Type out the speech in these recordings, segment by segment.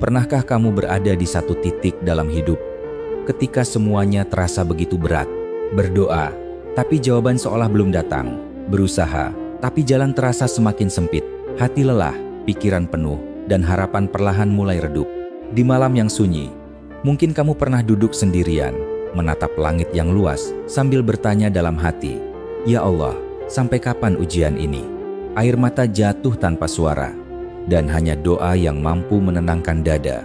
Pernahkah kamu berada di satu titik dalam hidup ketika semuanya terasa begitu berat? Berdoa, tapi jawaban seolah belum datang. Berusaha, tapi jalan terasa semakin sempit. Hati lelah, pikiran penuh, dan harapan perlahan mulai redup. Di malam yang sunyi, mungkin kamu pernah duduk sendirian, menatap langit yang luas sambil bertanya dalam hati, "Ya Allah, sampai kapan ujian ini?" Air mata jatuh tanpa suara, dan hanya doa yang mampu menenangkan dada.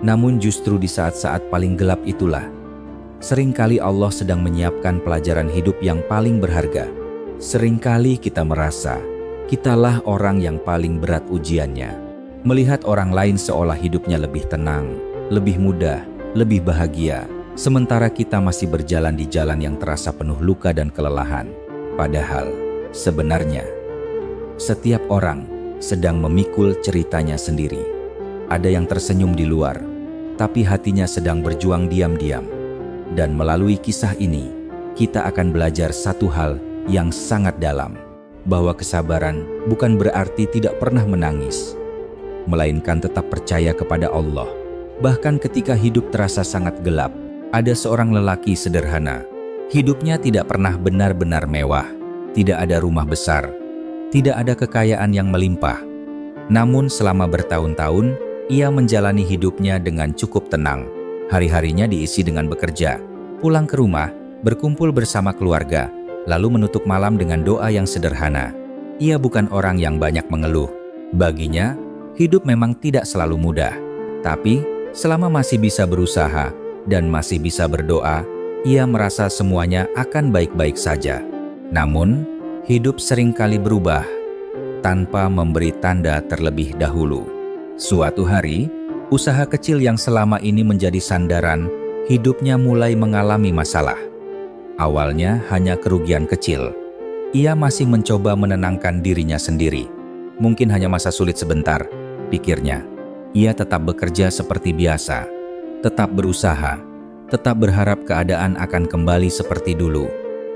Namun justru di saat-saat paling gelap itulah, seringkali Allah sedang menyiapkan pelajaran hidup yang paling berharga. Seringkali kita merasa, kitalah orang yang paling berat ujiannya. Melihat orang lain seolah hidupnya lebih tenang, lebih mudah, lebih bahagia, sementara kita masih berjalan di jalan yang terasa penuh luka dan kelelahan. Padahal, sebenarnya, setiap orang sedang memikul ceritanya sendiri. Ada yang tersenyum di luar, tapi hatinya sedang berjuang diam-diam. Dan melalui kisah ini, kita akan belajar satu hal yang sangat dalam, bahwa kesabaran bukan berarti tidak pernah menangis, melainkan tetap percaya kepada Allah. Bahkan ketika hidup terasa sangat gelap, ada seorang lelaki sederhana. Hidupnya tidak pernah benar-benar mewah, tidak ada rumah besar, tidak ada kekayaan yang melimpah. Namun selama bertahun-tahun, ia menjalani hidupnya dengan cukup tenang. Hari-harinya diisi dengan bekerja, pulang ke rumah, berkumpul bersama keluarga, lalu menutup malam dengan doa yang sederhana. Ia bukan orang yang banyak mengeluh. Baginya, hidup memang tidak selalu mudah. Tapi, selama masih bisa berusaha dan masih bisa berdoa, ia merasa semuanya akan baik-baik saja. Namun, hidup seringkali berubah tanpa memberi tanda terlebih dahulu. Suatu hari, usaha kecil yang selama ini menjadi sandaran, hidupnya mulai mengalami masalah. Awalnya hanya kerugian kecil. Ia masih mencoba menenangkan dirinya sendiri. Mungkin hanya masa sulit sebentar, pikirnya. Ia tetap bekerja seperti biasa, tetap berusaha, tetap berharap keadaan akan kembali seperti dulu.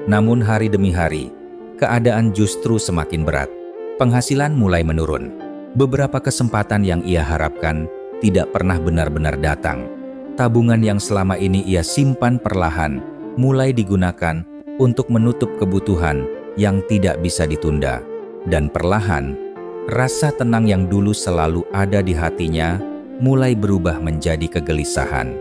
Namun hari demi hari, keadaan justru semakin berat. Penghasilan mulai menurun. Beberapa kesempatan yang ia harapkan tidak pernah benar-benar datang. Tabungan yang selama ini ia simpan perlahan mulai digunakan untuk menutup kebutuhan yang tidak bisa ditunda. Dan perlahan, rasa tenang yang dulu selalu ada di hatinya mulai berubah menjadi kegelisahan.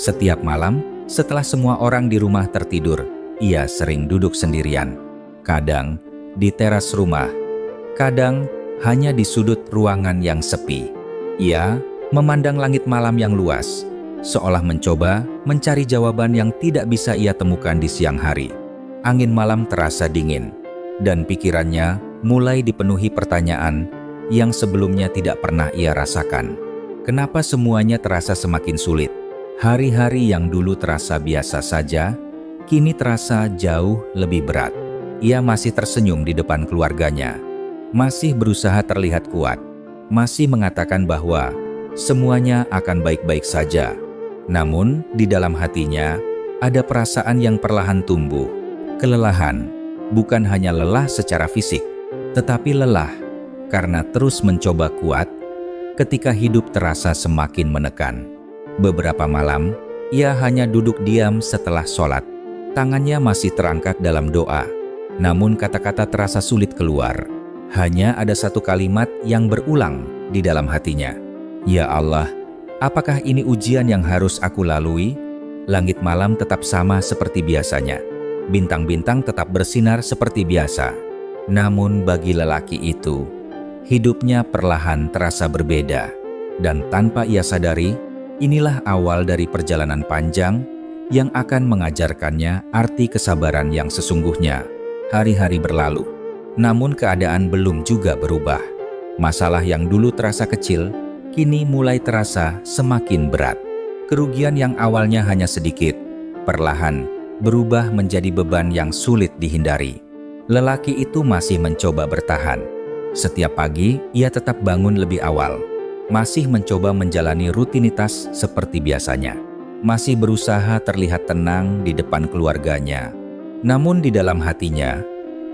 Setiap malam, setelah semua orang di rumah tertidur, ia sering duduk sendirian. Kadang di teras rumah, kadang hanya di sudut ruangan yang sepi. Ia memandang langit malam yang luas, seolah mencoba mencari jawaban yang tidak bisa ia temukan di siang hari. Angin malam terasa dingin, dan pikirannya mulai dipenuhi pertanyaan yang sebelumnya tidak pernah ia rasakan. Kenapa semuanya terasa semakin sulit? Hari-hari yang dulu terasa biasa saja, kini terasa jauh lebih berat. Ia masih tersenyum di depan keluarganya, masih berusaha terlihat kuat, masih mengatakan bahwa semuanya akan baik-baik saja. Namun, di dalam hatinya ada perasaan yang perlahan tumbuh. Kelelahan, bukan hanya lelah secara fisik, tetapi lelah karena terus mencoba kuat ketika hidup terasa semakin menekan. Beberapa malam, ia hanya duduk diam setelah sholat. Tangannya masih terangkat dalam doa, namun kata-kata terasa sulit keluar. Hanya ada satu kalimat yang berulang di dalam hatinya. "Ya Allah, apakah ini ujian yang harus aku lalui?" Langit malam tetap sama seperti biasanya. Bintang-bintang tetap bersinar seperti biasa. Namun bagi lelaki itu, hidupnya perlahan terasa berbeda. Dan tanpa ia sadari, inilah awal dari perjalanan panjang yang akan mengajarkannya arti kesabaran yang sesungguhnya. Hari-hari berlalu, namun keadaan belum juga berubah. Masalah yang dulu terasa kecil, kini mulai terasa semakin berat. Kerugian yang awalnya hanya sedikit, perlahan berubah menjadi beban yang sulit dihindari. Lelaki itu masih mencoba bertahan. Setiap pagi, ia tetap bangun lebih awal. Masih mencoba menjalani rutinitas seperti biasanya. Masih berusaha terlihat tenang di depan keluarganya. Namun di dalam hatinya,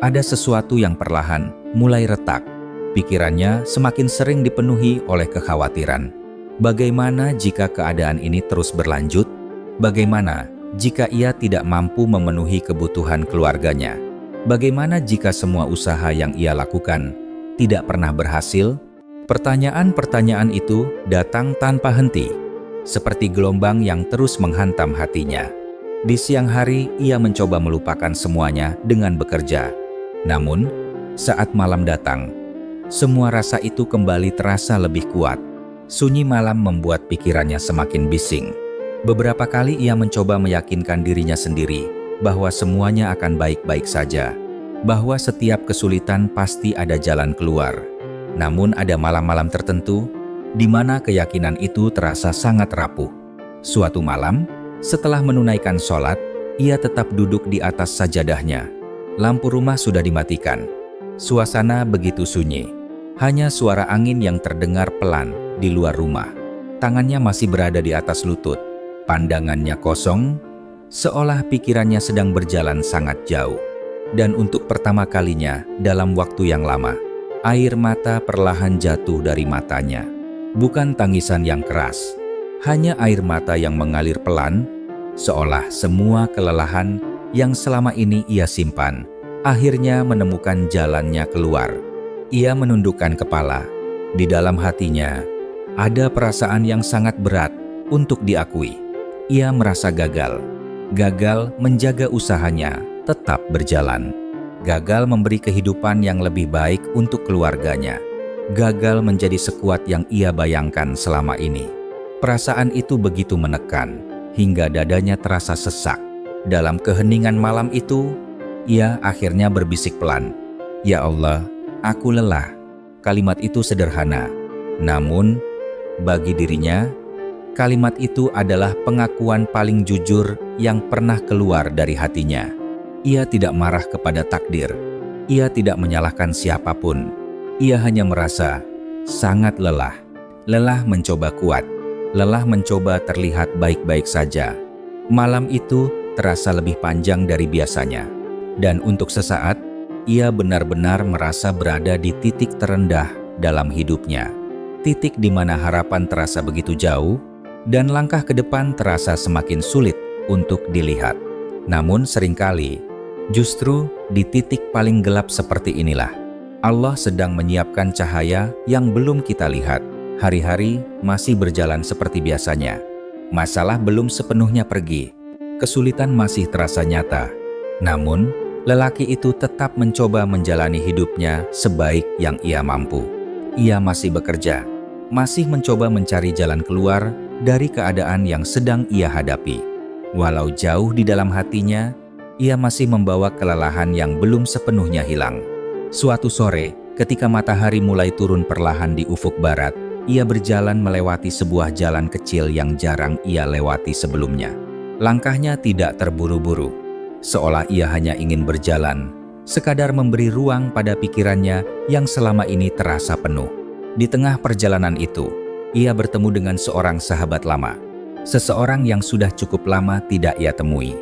ada sesuatu yang perlahan mulai retak. Pikirannya semakin sering dipenuhi oleh kekhawatiran. Bagaimana jika keadaan ini terus berlanjut? Bagaimana jika ia tidak mampu memenuhi kebutuhan keluarganya? Bagaimana jika semua usaha yang ia lakukan tidak pernah berhasil? Pertanyaan-pertanyaan itu datang tanpa henti, seperti gelombang yang terus menghantam hatinya. Di siang hari, ia mencoba melupakan semuanya dengan bekerja. Namun, saat malam datang, semua rasa itu kembali terasa lebih kuat. Sunyi malam membuat pikirannya semakin bising. Beberapa kali ia mencoba meyakinkan dirinya sendiri bahwa semuanya akan baik-baik saja, bahwa setiap kesulitan pasti ada jalan keluar. Namun ada malam-malam tertentu di mana keyakinan itu terasa sangat rapuh. Suatu malam, setelah menunaikan sholat, ia tetap duduk di atas sajadahnya. Lampu rumah sudah dimatikan. Suasana begitu sunyi. Hanya suara angin yang terdengar pelan di luar rumah. Tangannya masih berada di atas lutut. Pandangannya kosong, seolah pikirannya sedang berjalan sangat jauh. Dan untuk pertama kalinya dalam waktu yang lama, air mata perlahan jatuh dari matanya. Bukan tangisan yang keras, hanya air mata yang mengalir pelan, seolah semua kelelahan yang selama ini ia simpan akhirnya menemukan jalannya keluar. Ia menundukkan kepala. Di dalam hatinya ada perasaan yang sangat berat untuk diakui. Ia merasa gagal menjaga usahanya tetap berjalan, gagal memberi kehidupan yang lebih baik untuk keluarganya, gagal menjadi sekuat yang ia bayangkan selama ini. Perasaan itu begitu menekan hingga dadanya terasa sesak. Dalam keheningan malam itu, ia akhirnya berbisik pelan, "Ya Allah, aku lelah." Kalimat itu sederhana, namun bagi dirinya, kalimat itu adalah pengakuan paling jujur yang pernah keluar dari hatinya. Ia tidak marah kepada takdir. Ia tidak menyalahkan siapapun. Ia hanya merasa sangat lelah. Lelah mencoba kuat. Lelah mencoba terlihat baik-baik saja. Malam itu terasa lebih panjang dari biasanya. Dan untuk sesaat, ia benar-benar merasa berada di titik terendah dalam hidupnya. Titik di mana harapan terasa begitu jauh, dan langkah ke depan terasa semakin sulit untuk dilihat. Namun seringkali, justru di titik paling gelap seperti inilah, Allah sedang menyiapkan cahaya yang belum kita lihat. Hari-hari masih berjalan seperti biasanya. Masalah belum sepenuhnya pergi. Kesulitan masih terasa nyata. Namun, lelaki itu tetap mencoba menjalani hidupnya sebaik yang ia mampu. Ia masih bekerja, masih mencoba mencari jalan keluar dari keadaan yang sedang ia hadapi. Walau jauh di dalam hatinya, ia masih membawa kelelahan yang belum sepenuhnya hilang. Suatu sore, ketika matahari mulai turun perlahan di ufuk barat, ia berjalan melewati sebuah jalan kecil yang jarang ia lewati sebelumnya. Langkahnya tidak terburu-buru, seolah ia hanya ingin berjalan, sekadar memberi ruang pada pikirannya yang selama ini terasa penuh. Di tengah perjalanan itu, ia bertemu dengan seorang sahabat lama, seseorang yang sudah cukup lama tidak ia temui.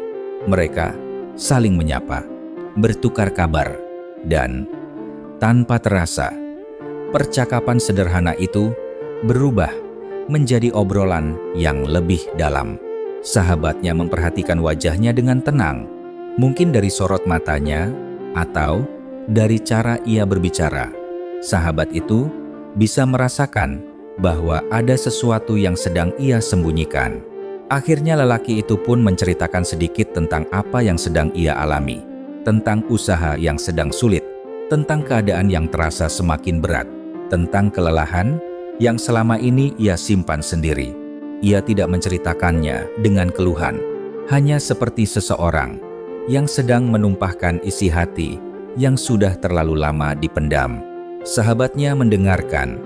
Mereka saling menyapa, bertukar kabar, dan tanpa terasa, percakapan sederhana itu berubah menjadi obrolan yang lebih dalam. Sahabatnya memperhatikan wajahnya dengan tenang, mungkin dari sorot matanya atau dari cara ia berbicara. Sahabat itu bisa merasakan bahwa ada sesuatu yang sedang ia sembunyikan. Akhirnya lelaki itu pun menceritakan sedikit tentang apa yang sedang ia alami, tentang usaha yang sedang sulit, tentang keadaan yang terasa semakin berat, tentang kelelahan yang selama ini ia simpan sendiri. Ia tidak menceritakannya dengan keluhan, hanya seperti seseorang yang sedang menumpahkan isi hati yang sudah terlalu lama dipendam. Sahabatnya mendengarkan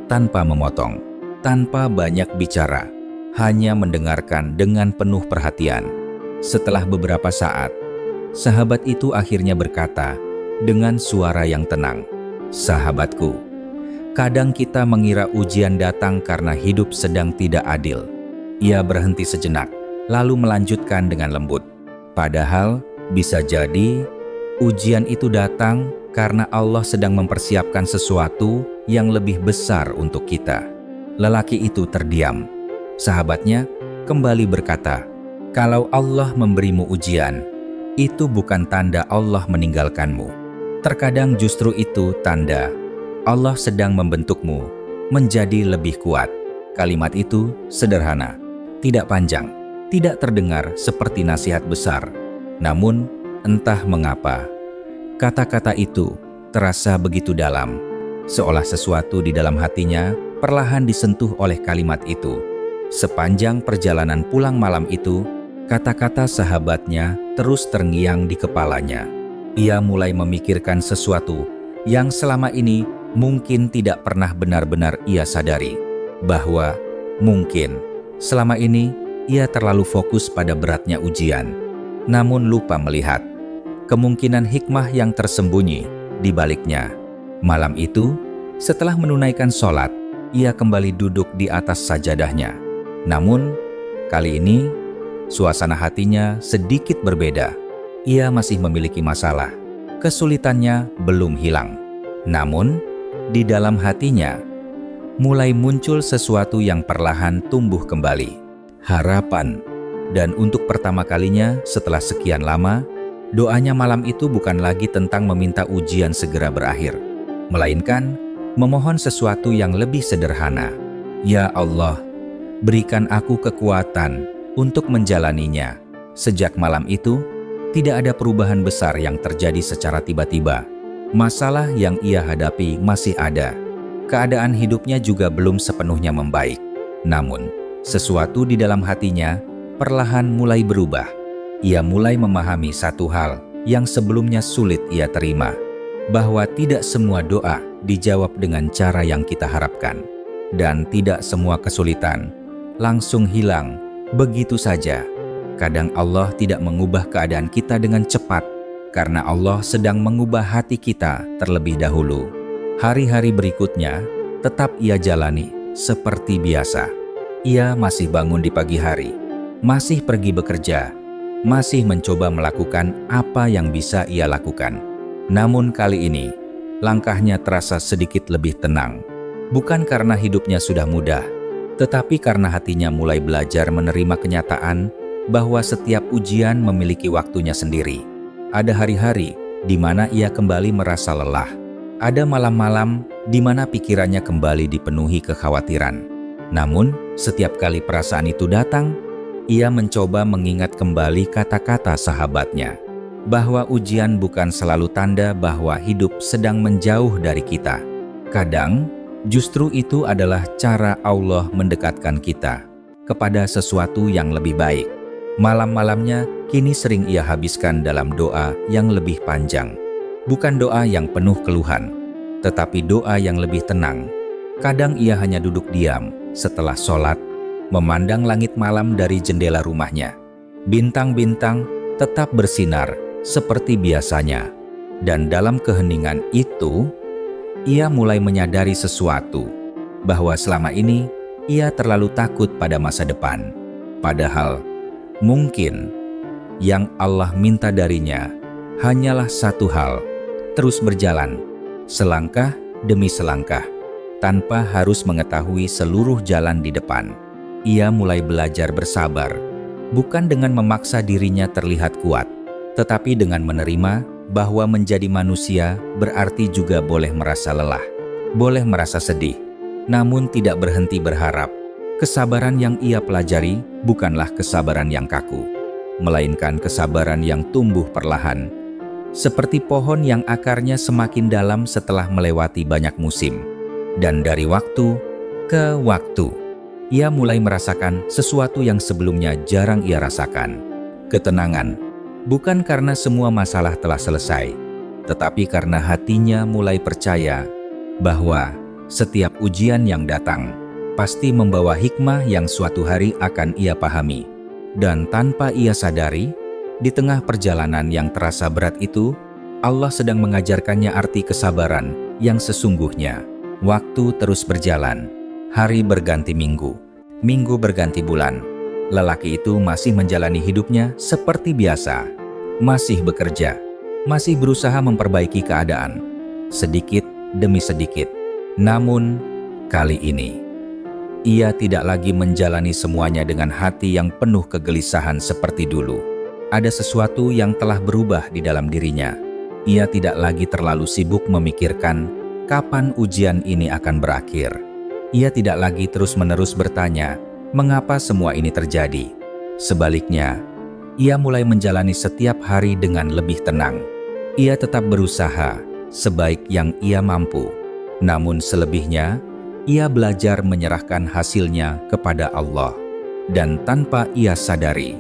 tanpa memotong, tanpa banyak bicara, hanya mendengarkan dengan penuh perhatian. Setelah beberapa saat, sahabat itu akhirnya berkata dengan suara yang tenang, "Sahabatku, kadang kita mengira ujian datang karena hidup sedang tidak adil." Ia berhenti sejenak, lalu melanjutkan dengan lembut, "Padahal bisa jadi ujian itu datang karena Allah sedang mempersiapkan sesuatu yang lebih besar untuk kita." Lelaki itu terdiam. Sahabatnya kembali berkata, "Kalau Allah memberimu ujian, itu bukan tanda Allah meninggalkanmu. Terkadang justru itu tanda Allah sedang membentukmu menjadi lebih kuat." Kalimat itu sederhana, tidak panjang, tidak terdengar seperti nasihat besar. Namun, entah mengapa, kata-kata itu terasa begitu dalam, seolah sesuatu di dalam hatinya perlahan disentuh oleh kalimat itu. Sepanjang perjalanan pulang malam itu, kata-kata sahabatnya terus terngiang di kepalanya. Ia mulai memikirkan sesuatu yang selama ini mungkin tidak pernah benar-benar ia sadari, bahwa mungkin selama ini ia terlalu fokus pada beratnya ujian, namun lupa melihat kemungkinan hikmah yang tersembunyi di baliknya. Malam itu, setelah menunaikan sholat, ia kembali duduk di atas sajadahnya. Namun, kali ini, suasana hatinya sedikit berbeda. Ia masih memiliki masalah. Kesulitannya belum hilang. Namun, di dalam hatinya, mulai muncul sesuatu yang perlahan tumbuh kembali. Harapan. Dan untuk pertama kalinya setelah sekian lama, doanya malam itu bukan lagi tentang meminta ujian segera berakhir, melainkan memohon sesuatu yang lebih sederhana. Ya Allah, berikan aku kekuatan untuk menjalaninya. Sejak malam itu, tidak ada perubahan besar yang terjadi secara tiba-tiba. Masalah yang ia hadapi masih ada. Keadaan hidupnya juga belum sepenuhnya membaik. Namun, sesuatu di dalam hatinya perlahan mulai berubah. Ia mulai memahami satu hal yang sebelumnya sulit ia terima, bahwa tidak semua doa dijawab dengan cara yang kita harapkan, dan tidak semua kesulitan langsung hilang begitu saja. Kadang Allah tidak mengubah keadaan kita dengan cepat, karena Allah sedang mengubah hati kita terlebih dahulu. Hari-hari berikutnya tetap ia jalani seperti biasa. Ia masih bangun di pagi hari, masih pergi bekerja, masih mencoba melakukan apa yang bisa ia lakukan. Namun kali ini, langkahnya terasa sedikit lebih tenang. Bukan karena hidupnya sudah mudah, tetapi karena hatinya mulai belajar menerima kenyataan bahwa setiap ujian memiliki waktunya sendiri. Ada hari-hari di mana ia kembali merasa lelah. Ada malam-malam di mana pikirannya kembali dipenuhi kekhawatiran. Namun, setiap kali perasaan itu datang, ia mencoba mengingat kembali kata-kata sahabatnya, bahwa ujian bukan selalu tanda bahwa hidup sedang menjauh dari kita. Kadang, justru itu adalah cara Allah mendekatkan kita kepada sesuatu yang lebih baik. Malam-malamnya kini sering ia habiskan dalam doa yang lebih panjang. Bukan doa yang penuh keluhan, tetapi doa yang lebih tenang. Kadang ia hanya duduk diam setelah sholat, memandang langit malam dari jendela rumahnya. Bintang-bintang tetap bersinar seperti biasanya. Dan dalam keheningan itu, ia mulai menyadari sesuatu, bahwa selama ini ia terlalu takut pada masa depan. Padahal, mungkin yang Allah minta darinya hanyalah satu hal, terus berjalan, selangkah demi selangkah, tanpa harus mengetahui seluruh jalan di depan. Ia mulai belajar bersabar, bukan dengan memaksa dirinya terlihat kuat, tetapi dengan menerima bahwa menjadi manusia berarti juga boleh merasa lelah, boleh merasa sedih, namun tidak berhenti berharap. Kesabaran yang ia pelajari bukanlah kesabaran yang kaku, melainkan kesabaran yang tumbuh perlahan, seperti pohon yang akarnya semakin dalam setelah melewati banyak musim. Dan dari waktu ke waktu, ia mulai merasakan sesuatu yang sebelumnya jarang ia rasakan. Ketenangan, bukan karena semua masalah telah selesai, tetapi karena hatinya mulai percaya bahwa setiap ujian yang datang pasti membawa hikmah yang suatu hari akan ia pahami. Dan tanpa ia sadari, di tengah perjalanan yang terasa berat itu, Allah sedang mengajarkannya arti kesabaran yang sesungguhnya. Waktu terus berjalan, hari berganti minggu, minggu berganti bulan. Lelaki itu masih menjalani hidupnya seperti biasa, masih bekerja, masih berusaha memperbaiki keadaan, sedikit demi sedikit. Namun, kali ini, Ia tidak lagi menjalani semuanya dengan hati yang penuh kegelisahan seperti dulu. Ada sesuatu yang telah berubah di dalam dirinya. Ia tidak lagi terlalu sibuk memikirkan kapan ujian ini akan berakhir. Ia tidak lagi terus-menerus bertanya, mengapa semua ini terjadi? Sebaliknya, ia mulai menjalani setiap hari dengan lebih tenang. Ia tetap berusaha sebaik yang ia mampu. Namun selebihnya, ia belajar menyerahkan hasilnya kepada Allah. Dan tanpa ia sadari,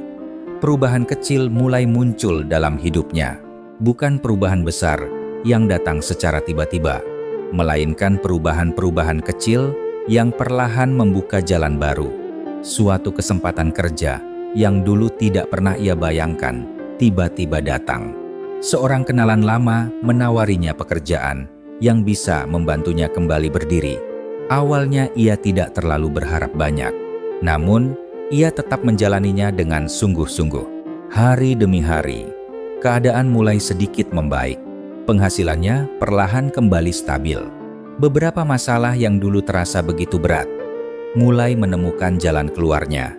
perubahan kecil mulai muncul dalam hidupnya. Bukan perubahan besar yang datang secara tiba-tiba, melainkan perubahan-perubahan kecil yang perlahan membuka jalan baru. Suatu kesempatan kerja yang dulu tidak pernah ia bayangkan tiba-tiba datang. Seorang kenalan lama menawarinya pekerjaan yang bisa membantunya kembali berdiri. Awalnya ia tidak terlalu berharap banyak, namun ia tetap menjalaninya dengan sungguh-sungguh. Hari demi hari, keadaan mulai sedikit membaik. Penghasilannya perlahan kembali stabil. Beberapa masalah yang dulu terasa begitu berat mulai menemukan jalan keluarnya.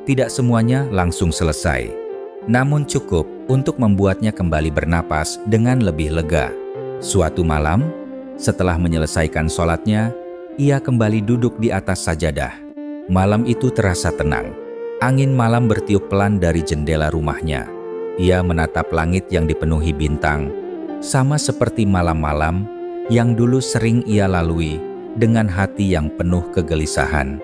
Tidak semuanya langsung selesai, namun cukup untuk membuatnya kembali bernapas dengan lebih lega. Suatu malam, setelah menyelesaikan sholatnya, ia kembali duduk di atas sajadah. Malam itu terasa tenang. Angin malam bertiup pelan dari jendela rumahnya. Ia menatap langit yang dipenuhi bintang, sama seperti malam-malam yang dulu sering ia lalui dengan hati yang penuh kegelisahan.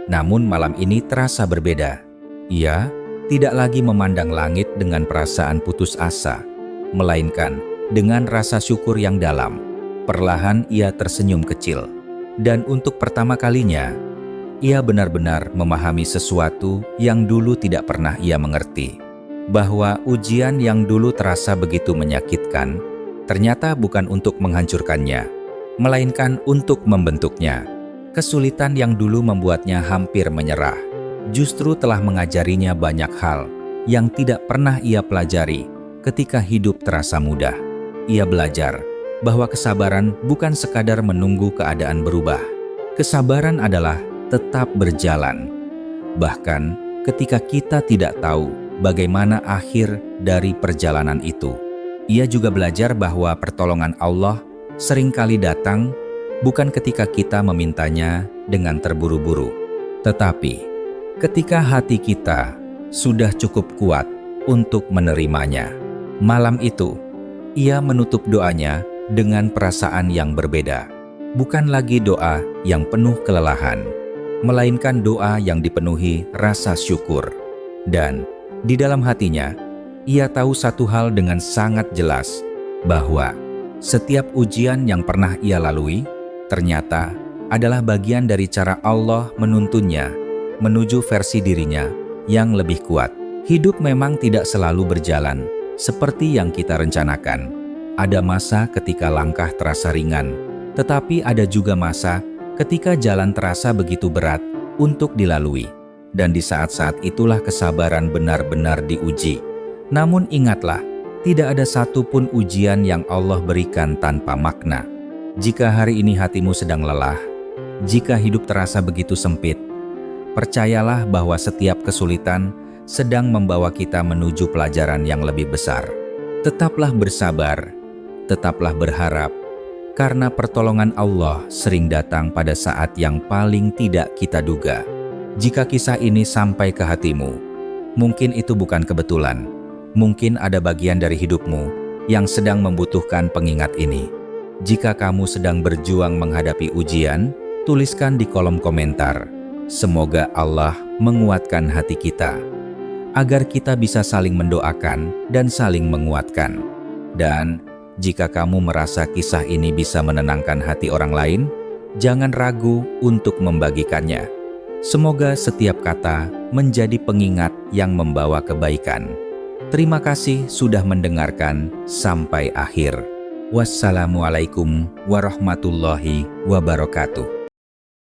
Namun malam ini terasa berbeda. Ia tidak lagi memandang langit dengan perasaan putus asa, melainkan dengan rasa syukur yang dalam. Perlahan ia tersenyum kecil. Dan untuk pertama kalinya, ia benar-benar memahami sesuatu yang dulu tidak pernah ia mengerti. Bahwa ujian yang dulu terasa begitu menyakitkan, ternyata bukan untuk menghancurkannya, melainkan untuk membentuknya. Kesulitan yang dulu membuatnya hampir menyerah, justru telah mengajarinya banyak hal yang tidak pernah ia pelajari ketika hidup terasa mudah. Ia belajar bahwa kesabaran bukan sekadar menunggu keadaan berubah. Kesabaran adalah tetap berjalan. Bahkan ketika kita tidak tahu bagaimana akhir dari perjalanan itu. Ia juga belajar bahwa pertolongan Allah seringkali datang bukan ketika kita memintanya dengan terburu-buru, tetapi ketika hati kita sudah cukup kuat untuk menerimanya. Malam itu, ia menutup doanya dengan perasaan yang berbeda. Bukan lagi doa yang penuh kelelahan, melainkan doa yang dipenuhi rasa syukur. Dan di dalam hatinya, ia tahu satu hal dengan sangat jelas, bahwa setiap ujian yang pernah ia lalui ternyata adalah bagian dari cara Allah menuntunnya menuju versi dirinya yang lebih kuat. Hidup memang tidak selalu berjalan seperti yang kita rencanakan. Ada masa ketika langkah terasa ringan, tetapi ada juga masa ketika jalan terasa begitu berat untuk dilalui. Dan di saat-saat itulah kesabaran benar-benar diuji. Namun ingatlah, tidak ada satupun ujian yang Allah berikan tanpa makna. Jika hari ini hatimu sedang lelah, jika hidup terasa begitu sempit, percayalah bahwa setiap kesulitan sedang membawa kita menuju pelajaran yang lebih besar. Tetaplah bersabar, tetaplah berharap, karena pertolongan Allah sering datang pada saat yang paling tidak kita duga. Jika kisah ini sampai ke hatimu, mungkin itu bukan kebetulan. Mungkin ada bagian dari hidupmu yang sedang membutuhkan pengingat ini. Jika kamu sedang berjuang menghadapi ujian, tuliskan di kolom komentar. Semoga Allah menguatkan hati kita, agar kita bisa saling mendoakan dan saling menguatkan. Dan jika kamu merasa kisah ini bisa menenangkan hati orang lain, jangan ragu untuk membagikannya. Semoga setiap kata menjadi pengingat yang membawa kebaikan. Terima kasih sudah mendengarkan sampai akhir. Wassalamualaikum warahmatullahi wabarakatuh.